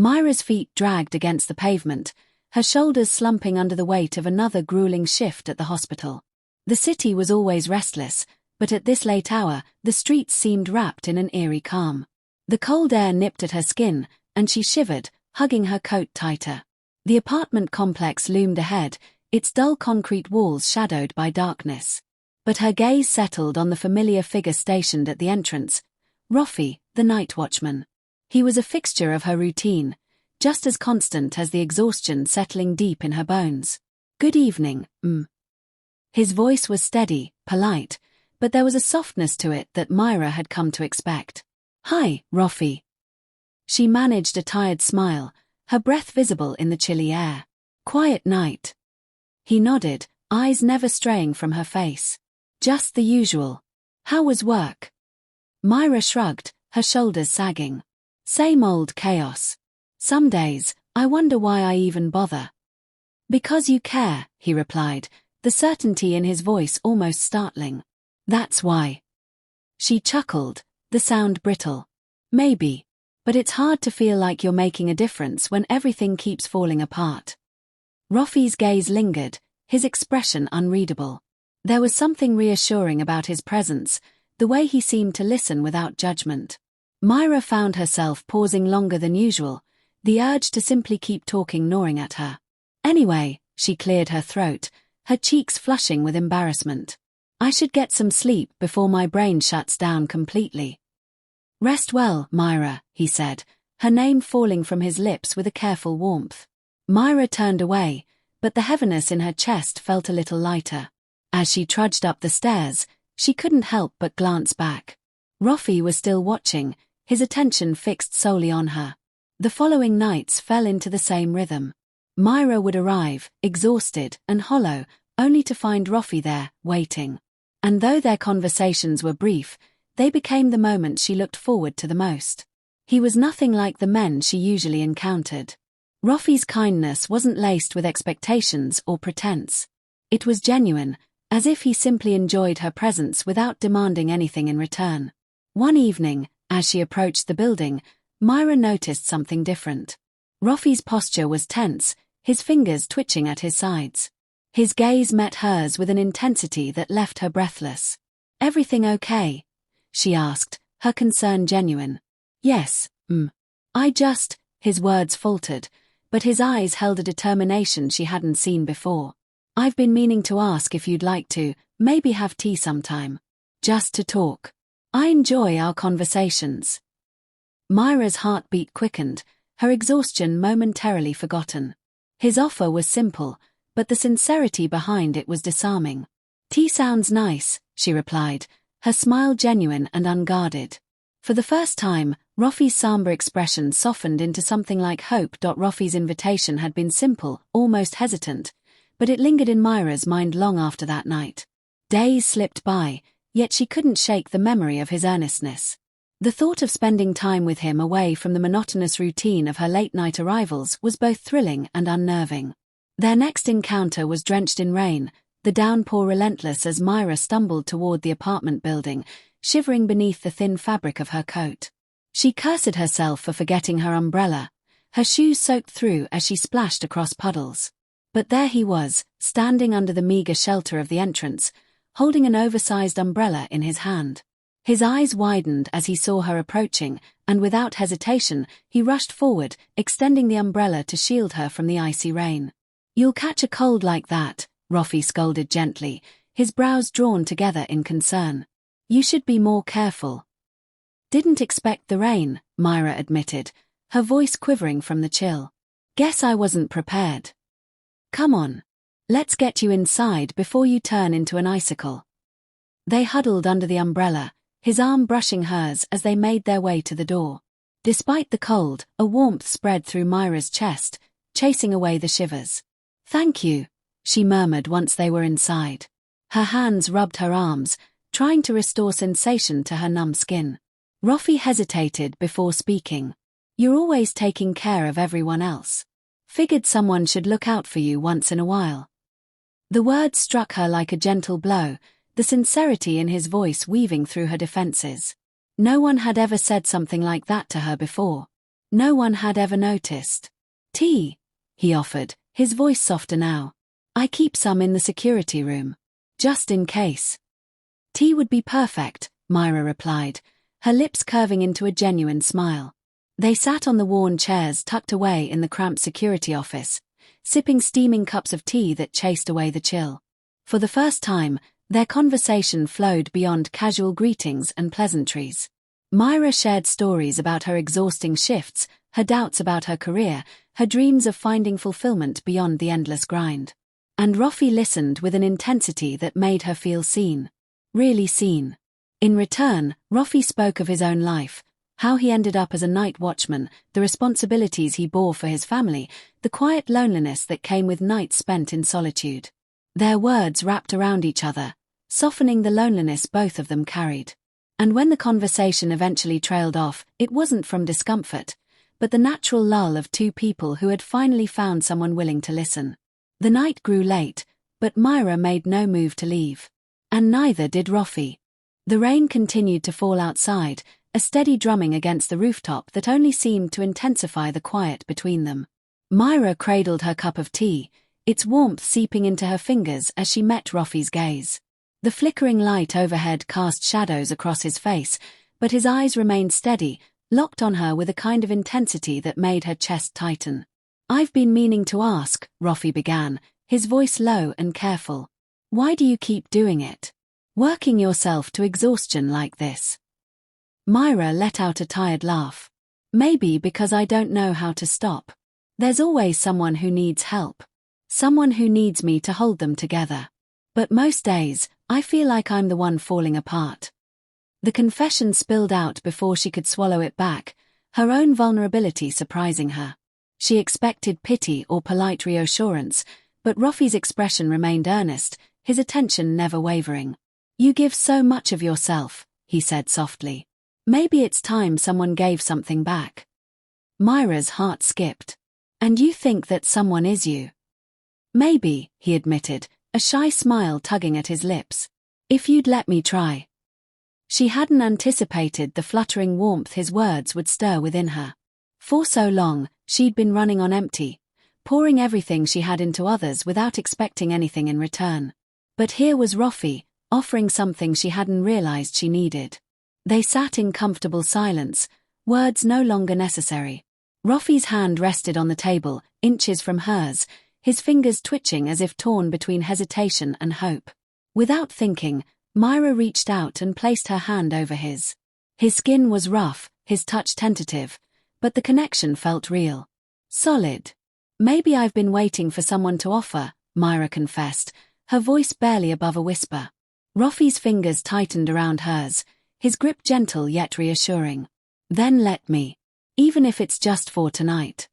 Myra's feet dragged against the pavement, her shoulders slumping under the weight of another grueling shift at the hospital. The city was always restless, but at this late hour, the streets seemed wrapped in an eerie calm. The cold air nipped at her skin, and she shivered, hugging her coat tighter. The apartment complex loomed ahead, its dull concrete walls shadowed by darkness. But her gaze settled on the familiar figure stationed at the entrance, Rafi, the night watchman. He was a fixture of her routine, just as constant as the exhaustion settling deep in her bones. "Good evening, His voice was steady, polite, but there was a softness to it that Myra had come to expect. "Hi, Rafi." She managed a tired smile, her breath visible in the chilly air. "Quiet night." He nodded, eyes never straying from her face. "Just the usual. How was work?" Myra shrugged, her shoulders sagging. "Same old chaos. Some days, I wonder why I even bother." "Because you care," he replied, the certainty in his voice almost startling. "That's why." She chuckled, the sound brittle. "Maybe. But it's hard to feel like you're making a difference when everything keeps falling apart." Rafi's gaze lingered, his expression unreadable. There was something reassuring about his presence, the way he seemed to listen without judgment. Myra found herself pausing longer than usual, the urge to simply keep talking gnawing at her. "Anyway," she cleared her throat, her cheeks flushing with embarrassment. "I should get some sleep before my brain shuts down completely." "Rest well, Myra," he said, her name falling from his lips with a careful warmth. Myra turned away, but the heaviness in her chest felt a little lighter. As she trudged up the stairs, she couldn't help but glance back. Rafi was still watching, his attention fixed solely on her. The following nights fell into the same rhythm. Myra would arrive, exhausted and hollow, only to find Rafi there, waiting. And though their conversations were brief, they became the moments she looked forward to the most. He was nothing like the men she usually encountered. Rafi's kindness wasn't laced with expectations or pretense. It was genuine, as if he simply enjoyed her presence without demanding anything in return. One evening, as she approached the building, Myra noticed something different. Rafi's posture was tense, his fingers twitching at his sides. His gaze met hers with an intensity that left her breathless. "Everything okay?" she asked, her concern genuine. "Yes, his words faltered, but his eyes held a determination she hadn't seen before. "I've been meaning to ask if you'd like to, maybe have tea sometime. Just to talk. I enjoy our conversations." Myra's heartbeat quickened, her exhaustion momentarily forgotten. His offer was simple, but the sincerity behind it was disarming. "Tea sounds nice," she replied, her smile genuine and unguarded. For the first time, Rafi's somber expression softened into something like hope. Rafi's invitation had been simple, almost hesitant, but it lingered in Myra's mind long after that night. Days slipped by, yet she couldn't shake the memory of his earnestness. The thought of spending time with him away from the monotonous routine of her late-night arrivals was both thrilling and unnerving. Their next encounter was drenched in rain, the downpour relentless as Myra stumbled toward the apartment building, shivering beneath the thin fabric of her coat. She cursed herself for forgetting her umbrella, her shoes soaked through as she splashed across puddles. But there he was, standing under the meager shelter of the entrance, holding an oversized umbrella in his hand. His eyes widened as he saw her approaching, and without hesitation, he rushed forward, extending the umbrella to shield her from the icy rain. "You'll catch a cold like that," Rafi scolded gently, his brows drawn together in concern. "You should be more careful." "Didn't expect the rain," Myra admitted, her voice quivering from the chill. "Guess I wasn't prepared. Come on. Let's get you inside before you turn into an icicle." They huddled under the umbrella, his arm brushing hers as they made their way to the door. Despite the cold, a warmth spread through Myra's chest, chasing away the shivers. "Thank you," she murmured once they were inside. Her hands rubbed her arms, trying to restore sensation to her numb skin. Rafi hesitated before speaking. "You're always taking care of everyone else. Figured someone should look out for you once in a while." The words struck her like a gentle blow, the sincerity in his voice weaving through her defenses. No one had ever said something like that to her before. No one had ever noticed. "Tea," he offered, his voice softer now. "I keep some in the security room. Just in case." "Tea would be perfect," Mira replied, her lips curving into a genuine smile. They sat on the worn chairs tucked away in the cramped security office, sipping steaming cups of tea that chased away the chill. For the first time, their conversation flowed beyond casual greetings and pleasantries. Mira shared stories about her exhausting shifts, her doubts about her career, her dreams of finding fulfillment beyond the endless grind. And Rafi listened with an intensity that made her feel seen. Really seen. In return, Rafi spoke of his own life, how he ended up as a night watchman, the responsibilities he bore for his family, the quiet loneliness that came with nights spent in solitude. Their words wrapped around each other, softening the loneliness both of them carried. And when the conversation eventually trailed off, it wasn't from discomfort, but the natural lull of two people who had finally found someone willing to listen. The night grew late, but Mira made no move to leave. And neither did Rafi. The rain continued to fall outside, a steady drumming against the rooftop that only seemed to intensify the quiet between them. Mira cradled her cup of tea, its warmth seeping into her fingers as she met Rafi's gaze. The flickering light overhead cast shadows across his face, but his eyes remained steady, locked on her with a kind of intensity that made her chest tighten. "I've been meaning to ask," Rafi began, his voice low and careful. "Why do you keep doing it? Working yourself to exhaustion like this?" Mira let out a tired laugh. "Maybe because I don't know how to stop. There's always someone who needs help. Someone who needs me to hold them together. But most days, I feel like I'm the one falling apart." The confession spilled out before she could swallow it back, her own vulnerability surprising her. She expected pity or polite reassurance, but Rafi's expression remained earnest, his attention never wavering. "You give so much of yourself," he said softly. "Maybe it's time someone gave something back." Mira's heart skipped. "And you think that someone is you?" "Maybe," he admitted, a shy smile tugging at his lips. "If you'd let me try." She hadn't anticipated the fluttering warmth his words would stir within her. For so long, she'd been running on empty, pouring everything she had into others without expecting anything in return. But here was Rafi, offering something she hadn't realized she needed. They sat in comfortable silence, words no longer necessary. Rafi's hand rested on the table, inches from hers, his fingers twitching as if torn between hesitation and hope. Without thinking, Mira reached out and placed her hand over his. His skin was rough, his touch tentative, but the connection felt real. Solid. "Maybe I've been waiting for someone to offer," Mira confessed, her voice barely above a whisper. Rafi's fingers tightened around hers, his grip gentle yet reassuring. "Then let me. Even if it's just for tonight."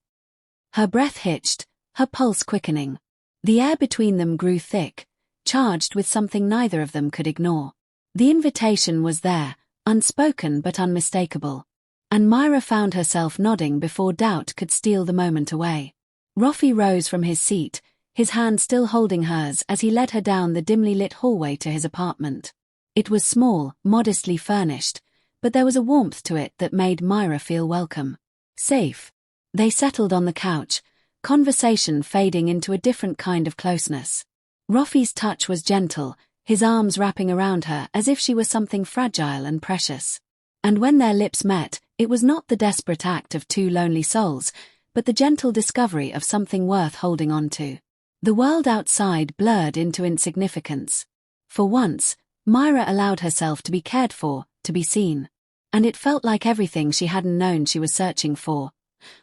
Her breath hitched, her pulse quickening. The air between them grew thick, charged with something neither of them could ignore. The invitation was there, unspoken but unmistakable. And Mira found herself nodding before doubt could steal the moment away. Rafi rose from his seat, his hand still holding hers as he led her down the dimly lit hallway to his apartment. It was small, modestly furnished, but there was a warmth to it that made Mira feel welcome. Safe. They settled on the couch, conversation fading into a different kind of closeness. Rafi's touch was gentle, his arms wrapping around her as if she were something fragile and precious. And when their lips met, it was not the desperate act of two lonely souls, but the gentle discovery of something worth holding on to. The world outside blurred into insignificance. For once, Mira allowed herself to be cared for, to be seen. And it felt like everything she hadn't known she was searching for.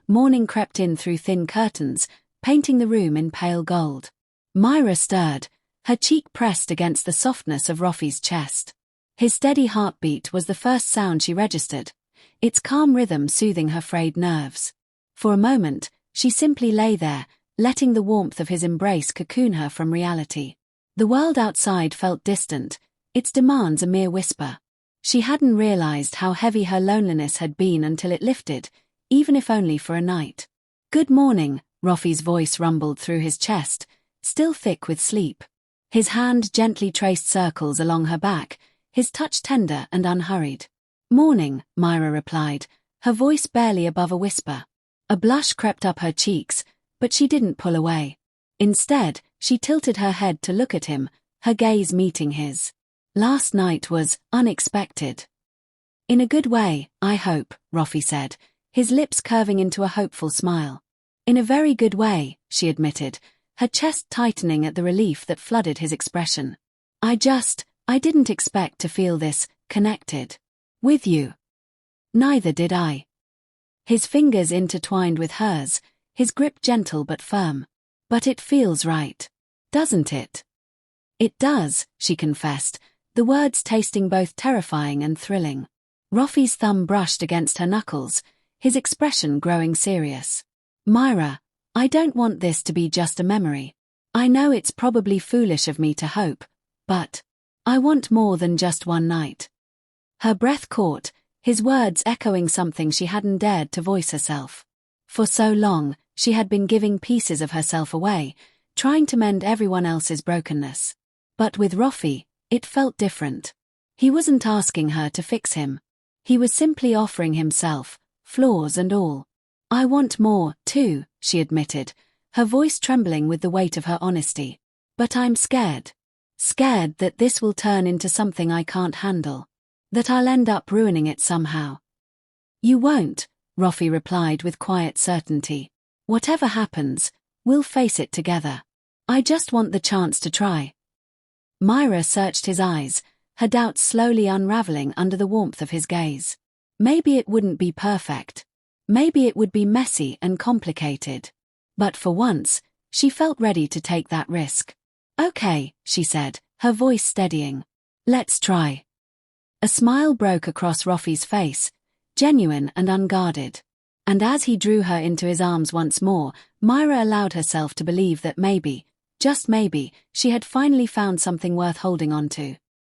Morning crept in through thin curtains, painting the room in pale gold. Mira stirred, her cheek pressed against the softness of Rafi's chest. His steady heartbeat was the first sound she registered, its calm rhythm soothing her frayed nerves. For a moment, she simply lay there, letting the warmth of his embrace cocoon her from reality. The world outside felt distant, its demands a mere whisper. She hadn't realized how heavy her loneliness had been until it lifted, even if only for a night. "Good morning," Rafi's voice rumbled through his chest, still thick with sleep. His hand gently traced circles along her back, his touch tender and unhurried. "Morning," Mira replied, her voice barely above a whisper. A blush crept up her cheeks, but she didn't pull away. Instead, she tilted her head to look at him, her gaze meeting his. Last night was unexpected. In a good way, I hope, Rafi said, his lips curving into a hopeful smile. In a very good way, she admitted, her chest tightening at the relief that flooded his expression. I didn't expect to feel this connected with you. Neither did I. His fingers intertwined with hers, his grip gentle but firm. But it feels right, doesn't it? It does, she confessed, the words tasting both terrifying and thrilling. Rafi's thumb brushed against her knuckles, his expression growing serious. Mira, I don't want this to be just a memory. I know it's probably foolish of me to hope, but I want more than just one night. Her breath caught, his words echoing something she hadn't dared to voice herself. For so long, she had been giving pieces of herself away, trying to mend everyone else's brokenness. But with Rafi, it felt different. He wasn't asking her to fix him. He was simply offering himself, flaws and all. I want more, too, she admitted, her voice trembling with the weight of her honesty. But I'm scared. Scared that this will turn into something I can't handle. That I'll end up ruining it somehow. You won't, Rafi replied with quiet certainty. Whatever happens, we'll face it together. I just want the chance to try. Mira searched his eyes, her doubts slowly unraveling under the warmth of his gaze. Maybe it wouldn't be perfect. Maybe it would be messy and complicated. But for once, she felt ready to take that risk. Okay, she said, her voice steadying. Let's try. A smile broke across Rafi's face, genuine and unguarded. And as he drew her into his arms once more, Mira allowed herself to believe that maybe, just maybe, she had finally found something worth holding on to.